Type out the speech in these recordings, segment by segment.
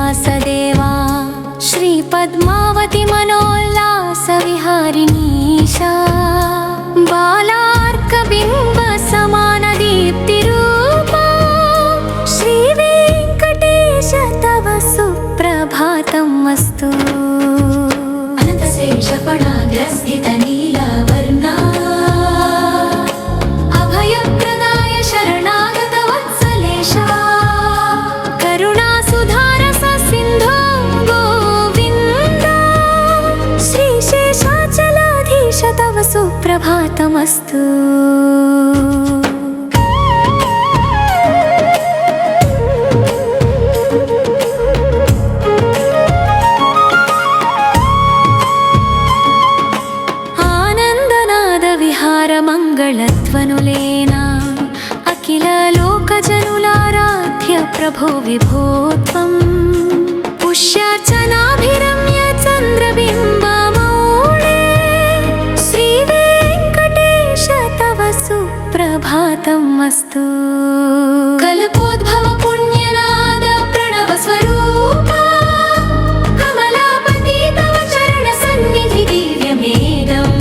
वासदेवा श्रीपद्मावती मनोल्लासविहारिणीशा बालार्कबिम्ब समानदीप्तिरूपा श्रीवेङ्कटेश तव सुप्रभातम् अस्तु। अनन्तशेषफणाग्रस्थितनीलवर्णा अभयप्रदाय शरणागतवत्सलेशा करुणासुधारस सिन्धो गोविन्द श्रीशेषाचलाधीश तव सुप्रभातमस्तु। मंगलध्वनुलेना अखिल लोकजनुलाराध्य प्रभो विभो त्वं पुष्यार्चनाभिरम्य चन्द्रबिम्बमौळे श्रीवेङ्कटेश तव सुप्रभातम् अस्तु। कल्पोद्भव पुण्यनाद प्रणव स्वरूपा कमलापति तव चरण सन्निधि दिव्यमेदम्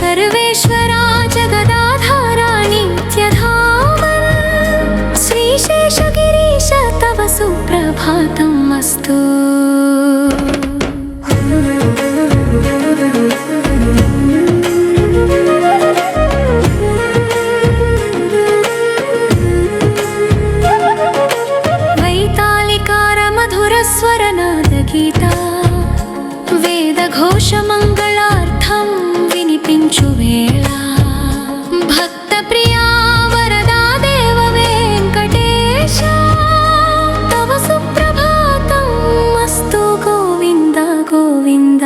सर्वेश्वरा जगदाधारा नित्यधामन् श्रीशेषगिरीश तव सुप्रभातम् अस्तु। वैतालिकार मधुरस्वरनादगीता वेदघोषमङ्गलार्थं వినిపించు వేళ భక్త ప్రియా వరదా దేవ వెంకటేశ తవ సుప్రభాతం అస్తు గోవింద గోవింద।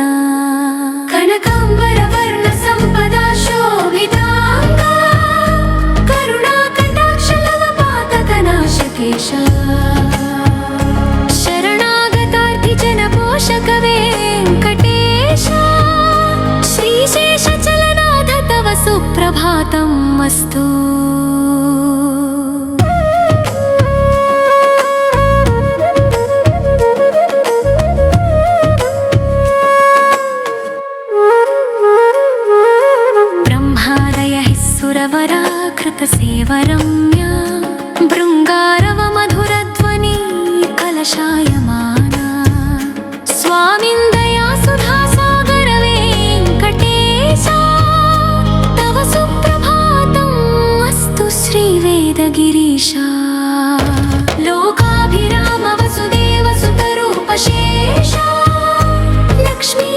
కనకాంబర వర్ణ సంపద శోభితాంగ కరుణా కటాక్ష లవ పాతక నాశకేశ శరణాగతార్థి జన పోషక వెంకటేశ श्रीशेषचलनाथ तव सुप्रभातम् अस्तु। ब्रह्मादयः सुरवरा कृतसेवरम्या भृङ्गारव मधुरध्वनि कलशायमाना स्वामिन्दया सुधा तव सुप्रभातम् अस्तु श्रीवेदगिरीशा लोकाभिराम वसुदेव सुतरूप शेषा लक्ष्मी